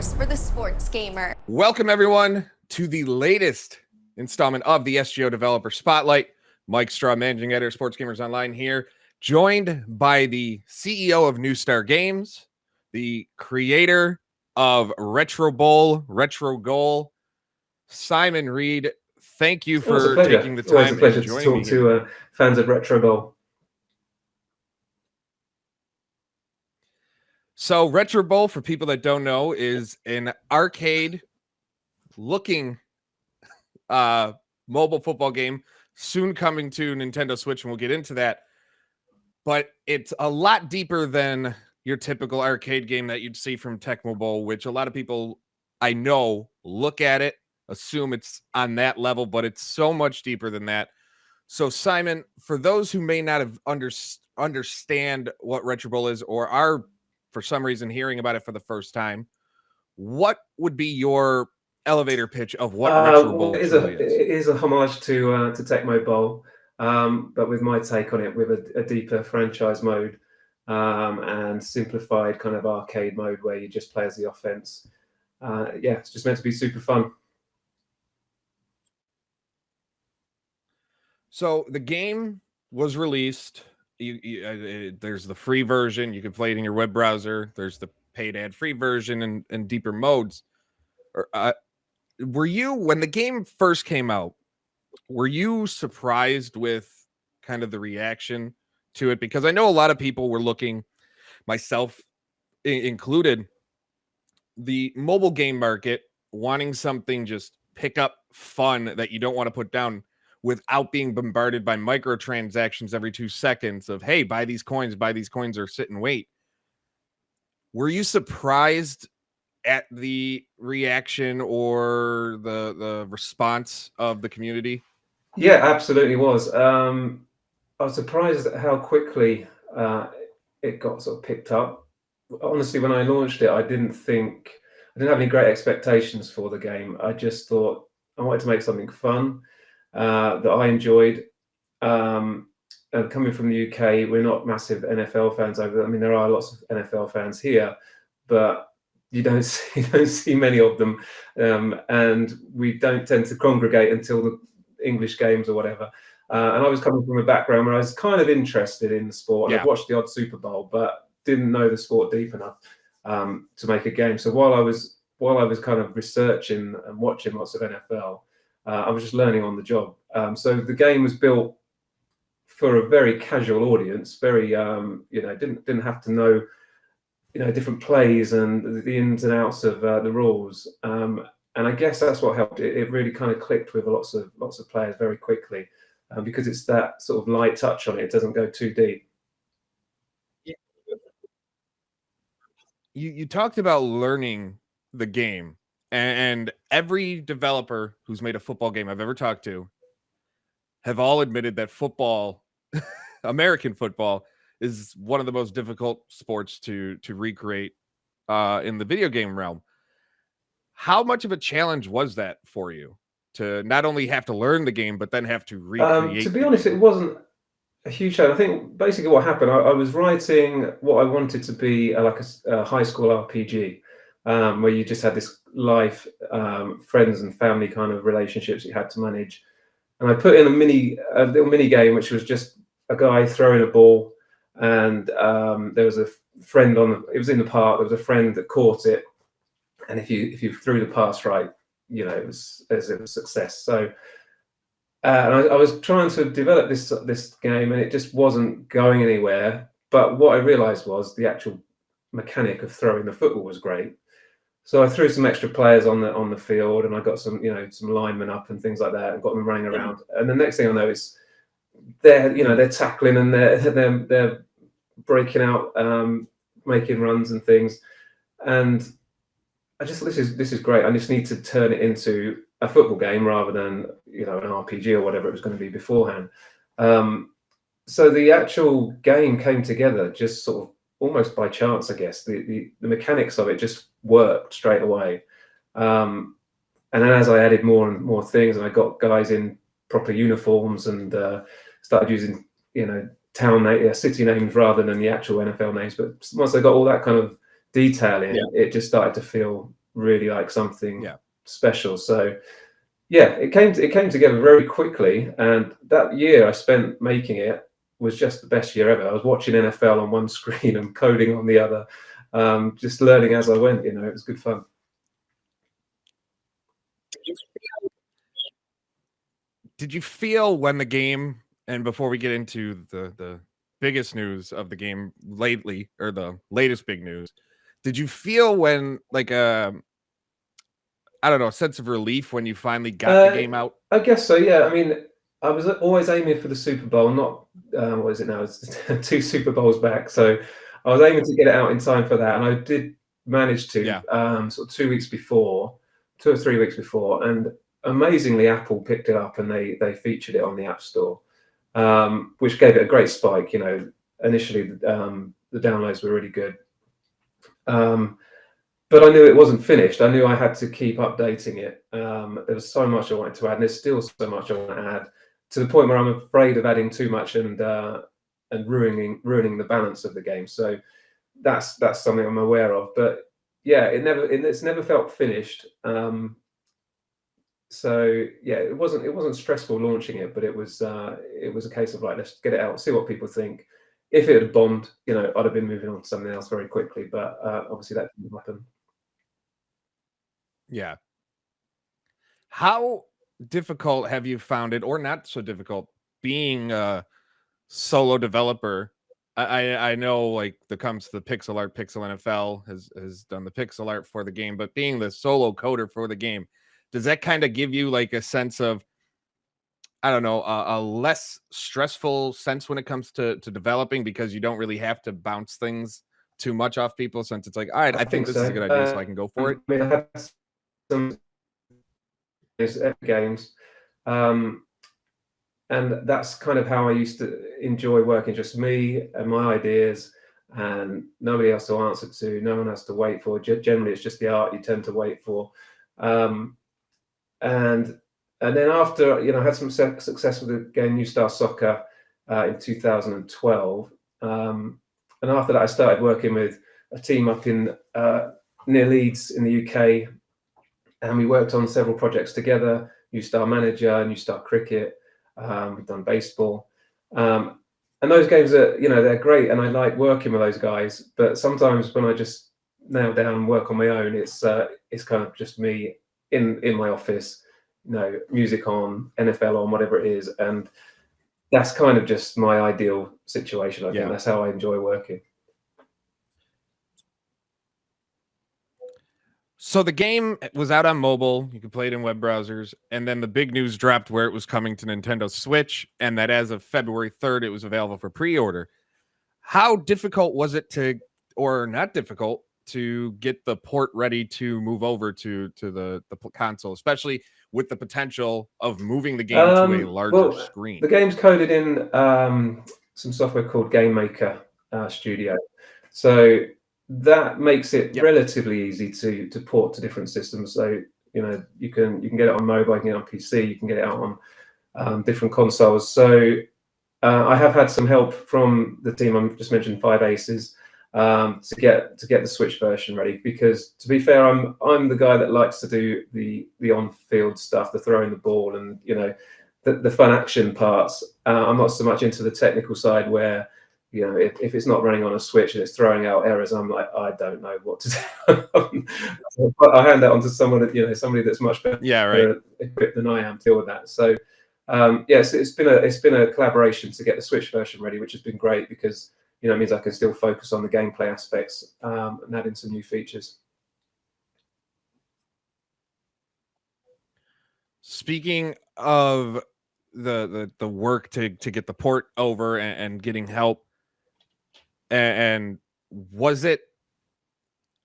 source for the sports gamer. Welcome, everyone, to the latest installment of the SGO Developer Spotlight. Mike Straw, Managing Editor, Sports Gamers Online here, joined by the CEO of New Star Games, the creator of Retro Bowl, Retro Goal, Simon Reed. Thank you for taking the time. Always a pleasure to talk to fans of Retro Bowl. So Retro Bowl, for people that don't know, is an arcade-looking mobile football game soon coming to Nintendo Switch, and we'll get into that. But it's a lot deeper than your typical arcade game that you'd see from Tecmo Bowl, which a lot of people I know look at it, assume it's on that level, but it's so much deeper than that. So Simon, for those who may not have understand what Retro Bowl is, or are for some reason hearing about it for the first time, what would be your elevator pitch of what Retro Bowl is? It is a homage to Tecmo Bowl, but with my take on it, with a deeper franchise mode and simplified kind of arcade mode where you just play as the offense. Yeah, it's just meant to be super fun. So the game was released. There's the free version. You can play it in your web browser. There's the paid ad-free version and deeper modes. Were you, when the game first came out, were you surprised with kind of the reaction to it? Because I know a lot of people were looking, myself included, the mobile game market, wanting something just pick up fun that you don't want to put down without being bombarded by microtransactions every 2 seconds of, hey, buy these coins, or sit and wait. Were you surprised at the reaction or the response of the community? Yeah, absolutely was. I was surprised at how quickly it got sort of picked up. Honestly, when I launched it, I didn't have any great expectations for the game. I just thought I wanted to make something fun that I enjoyed. And coming from the UK, we're not massive NFL fans over there. I mean, there are lots of NFL fans here, but you don't see many of them, and we don't tend to congregate until the English games or whatever. And I was coming from a background where I was kind of interested in the sport. Yeah. I'd watched the odd Super Bowl, but didn't know the sport deep enough to make a game. So while I was kind of researching and watching lots of NFL, I was just learning on the job. So the game was built for a very casual audience. Very didn't have to know different plays and the ins and outs of the rules. And I guess that's what helped. It really kind of clicked with lots of players very quickly because it's that sort of light touch on it. It doesn't go too deep. You talked about learning the game, and every developer who's made a football game I've ever talked to have all admitted that football, American football, is one of the most difficult sports to recreate in the video game realm. How much of a challenge was that for you to not only have to learn the game, but then have to recreate? To be honest, it wasn't a huge challenge. I think basically what happened, I was writing what I wanted to be like a high school RPG, where you just had this life, friends and family kind of relationships you had to manage. And I put in a little mini game, which was just a guy throwing a ball. And there was a friend it was in the park. There was a friend that caught it, and if you threw the pass right, it was success. So, and I was trying to develop this game, and it just wasn't going anywhere. But what I realised was the actual mechanic of throwing the football was great. So I threw some extra players on the field, and I got some linemen up and things like that, and got them running around. And the next thing I know is they're tackling and they're breaking out, making runs and things, and I just this is great. I just need to turn it into a football game rather than an RPG or whatever it was going to be beforehand. So the actual game came together just sort of almost by chance, I guess. The mechanics of it just worked straight away, and then as I added more and more things, and I got guys in proper uniforms and started using city names rather than the actual NFL names. But once I got all that kind of detail in, it just started to feel really like something Yeah. special. So yeah, it came together very quickly, and that year I spent making it was just the best year ever. I was watching NFL on one screen and coding on the other, just learning as I went. You know, it was good fun. Did you feel when the game, and before we get into the biggest news of the game lately, or the latest big news, did you feel when like I don't know, a sense of relief when you finally got the Uh, game out? I guess so. Yeah. I mean, I was always aiming for the Super Bowl. Not what is it now? It's two Super Bowls back. So I was aiming to get it out in time for that, and I did manage to Yeah. sort of 2 weeks before, 2 or 3 weeks before, and amazingly, Apple picked it up and they featured it on the App Store, which gave it a great spike. You know, initially the downloads were really good. Um, but I knew it wasn't finished. I knew I had to keep updating it. There was so much I wanted to add, and there's still so much I want to add, to the point where I'm afraid of adding too much and ruining the balance of the game. So that's something I'm aware of. But yeah, it's never felt finished. So yeah, it wasn't stressful launching it, but it was a case of like, let's get it out, see what people think. If it had bombed, you know, I'd have been moving on to something else very quickly. But obviously that didn't happen. Yeah. How difficult have you found it, or not so difficult, being a solo developer? I know, like, the comes to the pixel art, Pixel NFL has done the pixel art for the game, but being the solo coder for the game, does that kind of give you like a sense of, I don't know, a less stressful sense when it comes to developing, because you don't really have to bounce things too much off people, since it's like, all right, I I think think this is a so. good idea, so I can go for I it. mean, I had some Epic games, um, and that's kind of how I used to enjoy working. Just me and my ideas, and nobody else to answer to. No one has to wait for. Generally, it's just the art you tend to wait for, um, and and then after, you know, I had some success with the game New Star Soccer in 2012, and after that, I started working with a team up in near Leeds in the UK, and we worked on several projects together. New Star Manager, New Star Cricket. We've done baseball, and those games are, you know, they're great, and I like working with those guys. But sometimes when I just nail down and work on my own, it's kind of just me in my office, you know, music on, NFL on, whatever it is, and that's kind of just my ideal situation. I think Yeah. that's how I enjoy working. So the game was out on mobile. You could play it in web browsers, and then the big news dropped where it was coming to Nintendo Switch, and that as of February 3rd, it was available for pre-order. How difficult was it to, or not difficult, to get the port ready to move over to the console, especially with the potential of moving the game to a larger Well, the screen? game's coded in some software called Game Maker Studio, so that makes it Yep. relatively easy to port to different systems. So you know, you can get it on mobile, you can get it on PC, you can get it out on different consoles. So I have had some help from the team I just mentioned, Five Aces, to get the Switch version ready. Because to be fair, I'm the guy that likes to do the on-field stuff, the throwing the ball, and you know, the fun action parts. I'm not so much into the technical side where, you know, if it's not running on a Switch and it's throwing out errors, I'm like, I don't know what to do. So I hand that on to someone that, you know, somebody that's much Yeah, right. better equipped than I am to deal with that. So yes, it's been a collaboration to get the Switch version ready, which has been great because, you know, it means I can still focus on the gameplay aspects, and add in some new features. Speaking of the work to get the port over, and getting help, and was it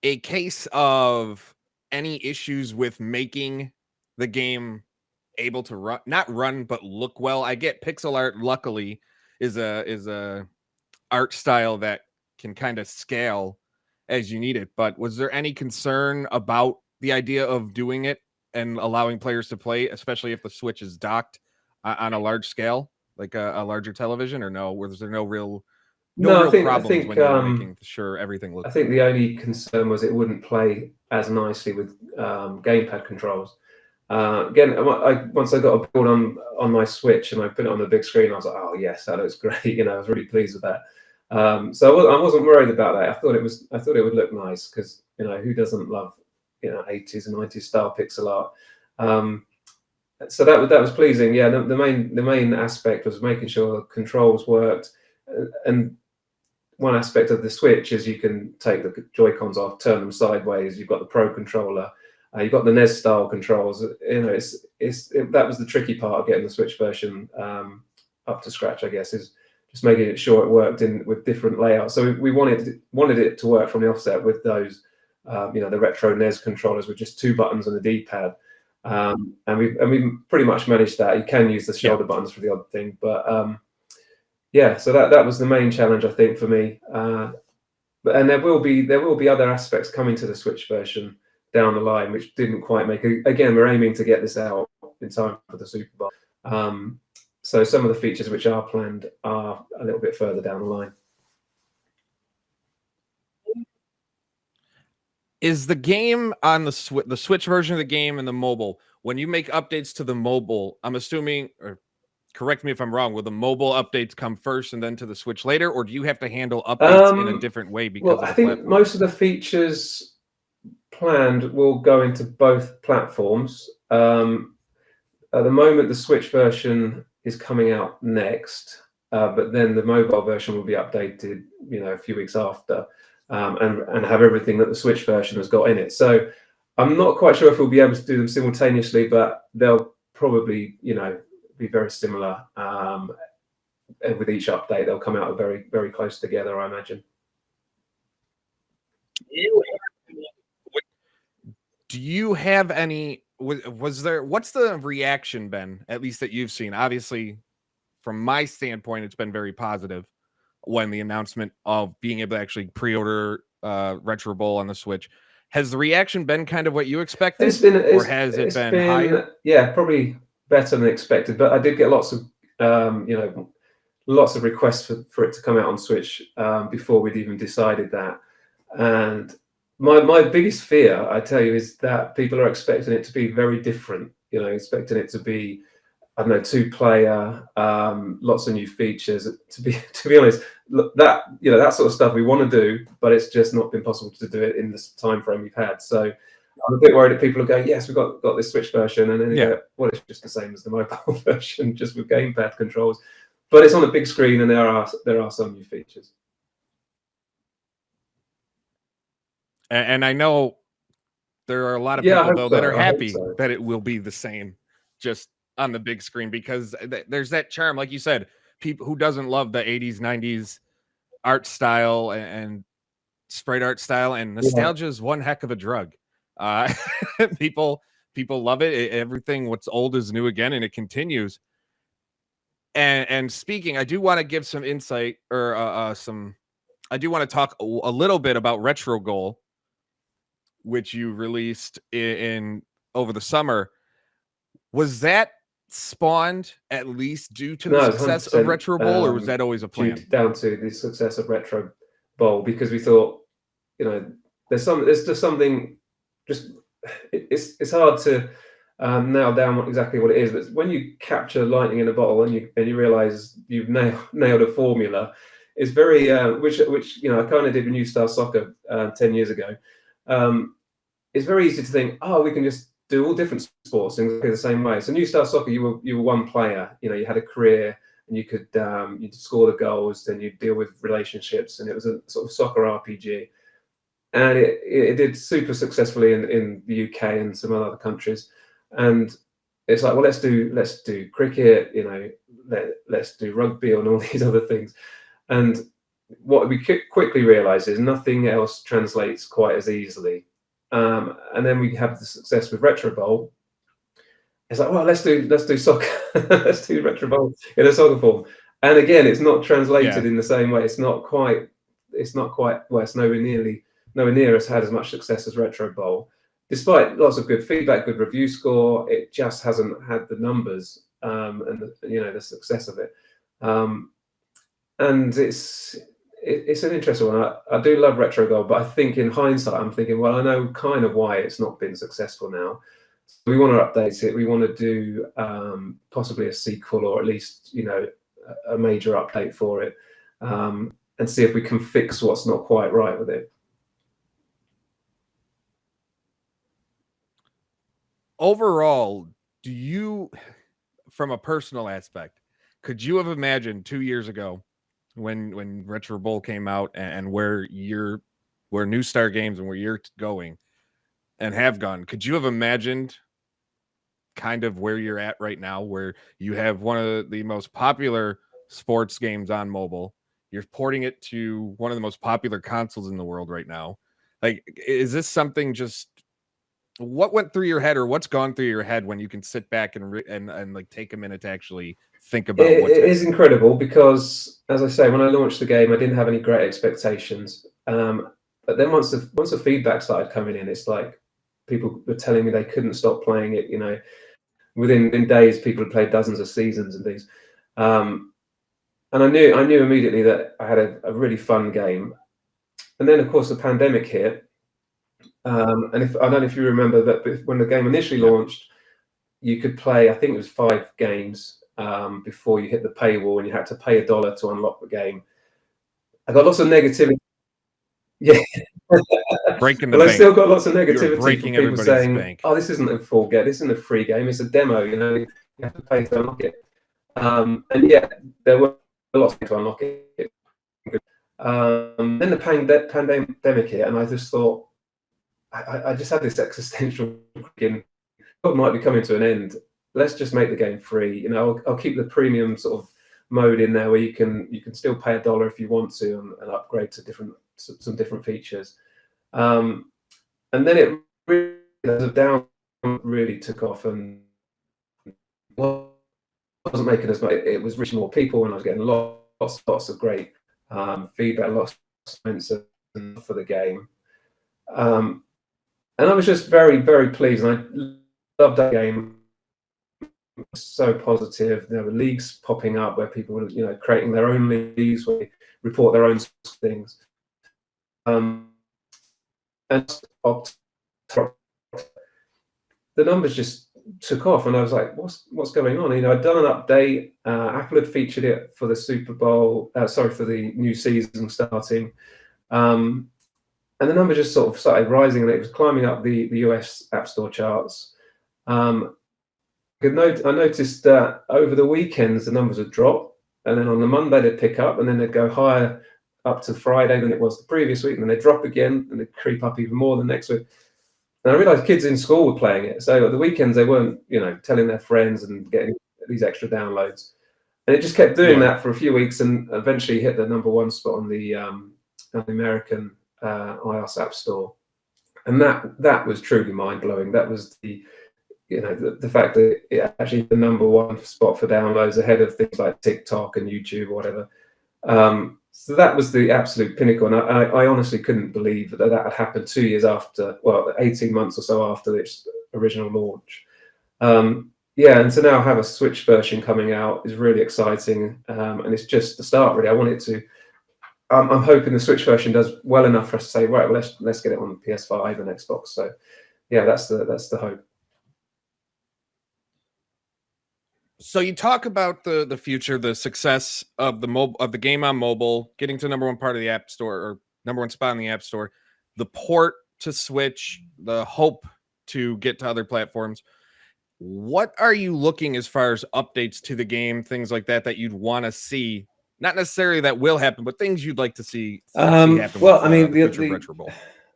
a case of any issues with making the game able to run, not run, but look well? I get pixel art, luckily, is a art style that can kind of scale as you need it, but was there any concern about the idea of doing it and allowing players to play, especially if the Switch is docked on a large scale, like a larger television? Or no, was there no real No No, real problems when you were making sure everything I looked think good. the only concern was it wouldn't play as nicely with gamepad controls. Again, once I got a build on my Switch and I put it on the big screen, I was like, oh yes, that looks great. You know, I was really pleased with that. So I wasn't worried about that. I thought it would look nice because you know who doesn't love 80s and 90s style pixel art. So that was pleasing. Yeah, the main aspect was making sure controls worked, and one aspect of the Switch is you can take the Joy-Cons off, turn them sideways. You've got the Pro controller. You've got the NES style controls. You know, that was the tricky part of getting the Switch version up to scratch. I guess is just making sure it worked with different layouts. So we wanted it to work from the offset with those, the retro NES controllers with just 2 buttons and a D-pad. And we pretty much managed that. You can use the shoulder buttons for the odd thing, but yeah. So that was the main challenge I think for me. And there will be other aspects coming to the Switch version down the line, which didn't quite make it. Again, we're aiming to get this out in time for the Super Bowl. So some of the features which are planned are a little bit further down the line. Is the game on the Switch version of the game and the mobile, when you make updates to the mobile, I'm assuming, or correct me if I'm wrong, will the mobile updates come first and then to the Switch later, or do you have to handle updates in a different way because Well, of I the think platform? most of the features planned will go into both platforms. At the moment, the Switch version is coming out next, but then the mobile version will be updated, a few weeks after, and have everything that the Switch version has got in it. So I'm not quite sure if we'll be able to do them simultaneously, but they'll probably, be very similar. And with each update, they'll come out very, very close together, I imagine. Do you have any? Was there? What's the reaction been? At least that you've seen. Obviously, from my standpoint, it's been very positive when the announcement of being able to actually pre-order Retro Bowl on the Switch. Has the reaction been kind of what you expected, or has it been higher? Yeah, probably better than expected. But I did get lots of lots of requests for it to come out on Switch before we'd even decided that. And my biggest fear, I tell you, is that people are expecting it to be very different. Expecting it to be, I don't know, 2-player, lots of new features. To be honest, look, that sort of stuff we want to do, but it's just not been possible to do it in this time frame we've had. So I'm a bit worried that people are going, yes, we've got this Switch version, and then they go, well, it's just the same as the mobile version, just with gamepad controls. But it's on a big screen, and there are some new features. And I know there are a lot of people though that are happy that it will be the same, just on the big screen, because there's that charm, like you said. People who doesn't love the 80s, 90s art style and sprite art style, and nostalgia is one heck of a drug. People love it. Everything what's old is new again, and it continues. And speaking, I do want to give some insight or I do want to talk a little bit about Retro Goal, which you released in over the summer. Was that spawned at least due to the success of Retro Bowl, or was that always a plan? Down to the success of Retro Bowl, because we thought, there's just something, it's hard to nail down exactly what it is, but when you capture lightning in a bottle and you realize you've nailed a formula, it's very which I kind of did with New Style Soccer 10 years ago. It's very easy to think, we can just do all different sports in exactly the same way. So New Style Soccer, you were one player. You had a career, and you could you'd score the goals, then you'd deal with relationships, and it was a sort of soccer RPG. And it did super successfully in the UK and some other countries. And it's like, well, let's do cricket, let's do rugby and all these other things. And what we quickly realized is nothing else translates quite as easily. And then we have the success with Retro Bowl. It's like, well, let's do soccer. Let's do Retro Bowl in a soccer form. And again, it's not translated in the same way. It's not quite. Well, it's nowhere near has had as much success as Retro Bowl, despite lots of good feedback, good review score. It just hasn't had the numbers and the success of it. And it's an interesting one. I do love retro gold, but I think in hindsight, I'm thinking, well, I know kind of why it's not been successful now. So we want to update it. We want to do possibly a sequel, or at least a major update for it, and see if we can fix what's not quite right with it. Overall, do you, from a personal aspect, could you have imagined 2 years ago when Retro Bowl came out and where New Star Games and where you're going and have gone, could you have imagined kind of where you're at right now, where you have one of the most popular sports games on mobile, you're porting it to one of the most popular consoles in the world right now? Like, is this something, just what went through your head, or what's gone through your head when you can sit back and like take a minute to actually think about what's It is happening? incredible because, as I say, when I launched the game, I didn't have any great expectations. But then once the feedback started coming in, it's like people were telling me they couldn't stop playing it. Within days, people had played dozens of seasons and things. And I knew immediately that I had a really fun game. And then, of course, the pandemic hit. And I don't know if you remember that when the game initially Yeah. launched, you could play, I think it was 5 games before you hit the paywall, and you had to pay $1 to unlock the game. I got lots of negativity. Yeah. Breaking the Well, I still bank. got lots of You're negativity from breaking people everybody's saying, bank. "Oh, this isn't a full game. This isn't a free game. It's a demo. You have to pay to unlock it." And yeah, there were lots of people to unlock it. Then the pandemic hit, and I just thought, I just had this existential thinking, what might be coming to an end. Let's just make the game free. I'll keep the premium sort of mode in there where you can still pay $1 if you want to, and upgrade to some different features. And then it really, the down really took off, and wasn't making as much. It was reaching more people, and I was getting lots of great feedback, lots of comments for the game. And I was just very, very pleased. And I loved that game. It was so positive. There were leagues popping up where people were, creating their own leagues where they report their own things. And the numbers just took off, and I was like, "What's going on?" I'd done an update. Apple had featured it for the Super Bowl. For the new season starting. And the number just sort of started rising, and it was climbing up the US App Store charts. I noticed that over the weekends the numbers would drop, and then on the Monday they'd pick up, and then they'd go higher up to Friday than it was the previous week, and then they'd drop again, and they'd creep up even more the next week. And I realised kids in school were playing it, so at the weekends they weren't, telling their friends and getting these extra downloads, and it just kept doing that for a few weeks, and eventually hit the #1 spot on the American iOS App Store, and that was truly mind blowing. That was the fact that it actually the #1 spot for downloads, ahead of things like TikTok and YouTube or whatever. So that was the absolute pinnacle, and I honestly couldn't believe that had happened 2 years after, 18 months or so after its original launch. Yeah, and to now have a Switch version coming out is really exciting, and it's just the start, really. I want it to. I'm hoping the Switch version does well enough for us to say, right, well, let's get it on PS5 and Xbox. So, yeah, that's the hope. So you talk about the future, the success of the game on mobile, getting to #1 part of the App Store, or #1 spot in the App Store, the port to Switch, the hope to get to other platforms. What are you looking as far as updates to the game, things like that you'd want to see? Not necessarily that will happen, but things you'd like to see happen with Well, I mean, the future of Retro Bowl.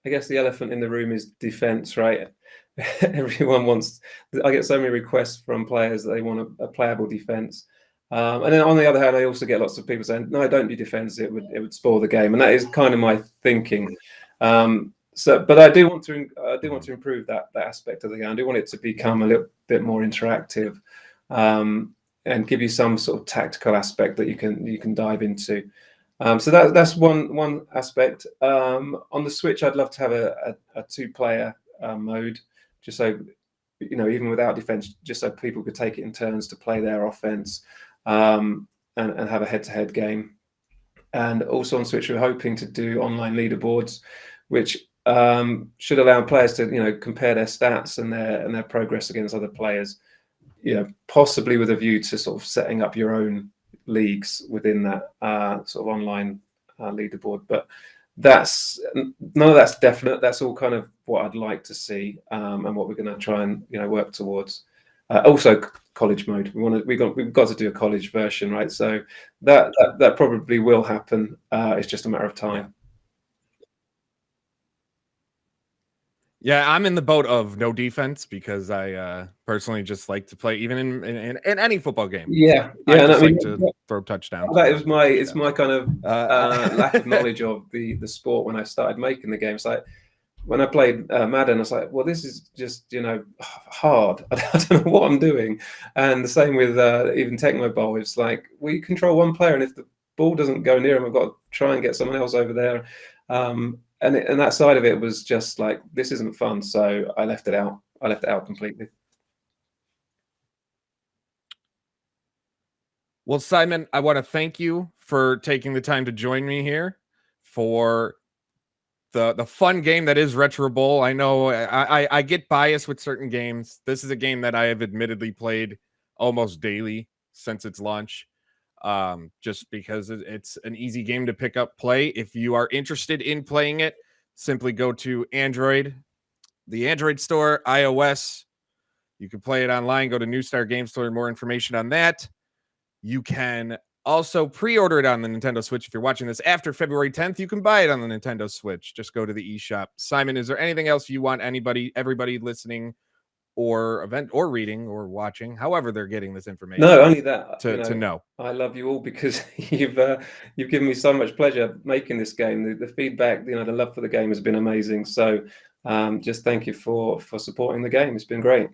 I guess the elephant in the room is defense, right? Everyone wants. I get so many requests from players that they want a playable defense, and then on the other hand, I also get lots of people saying, "No, don't do defense. It would spoil the game," and that is kind of my thinking. But I do want to improve that aspect of the game. I do want it to become a little bit more interactive, and give you some sort of tactical aspect that you can dive into. So that's one aspect. On the Switch, I'd love to have a 2-player mode, just so even without defense, just so people could take it in turns to play their offense, and have a head-to-head game. and also on Switch we're hoping to do online leaderboards, which should allow players to compare their stats and their progress against other players, possibly with a view to sort of setting up your own leagues within that sort of online leaderboard. But none of that's definite. That's all kind of what I'd like to see, and what we're going to try and work towards. Also, college mode. We've got to do a college version, right? So that probably will happen. It's just a matter of time. Yeah, I'm in the boat of no defense because I personally just like to play, even in any football game. Yeah, I just like to throw touchdowns. That is my kind of lack of knowledge of the sport when I started making the game. It's like when I played Madden, I was like, well, this is just hard. I don't know what I'm doing. And the same with even Tecmo Bowl. It's like we control one player, and if the ball doesn't go near him, I've got to try and get someone else over there. And that side of it was just like, this isn't fun. So I left it out. I left it out completely. Well, Simon, I want to thank you for taking the time to join me here for the fun game that is Retro Bowl. I know I get biased with certain games. This is a game that I have admittedly played almost daily since its launch, just because it's an easy game to pick up, play. If you are interested in playing it, simply go to Android, the Android store, iOS. You can play it online. Go to New Star Game Store. More information on that. You can also pre-order it on the Nintendo Switch. If you're watching this after February 10th, you can buy it on the Nintendo Switch. Just go to the eShop. Simon, is there anything else you want everybody listening or reading or watching, however they're getting this information? No, only that to know. I love you all because you've given me so much pleasure making this game. The feedback, the love for the game has been amazing. So just thank you for supporting the game. It's been great.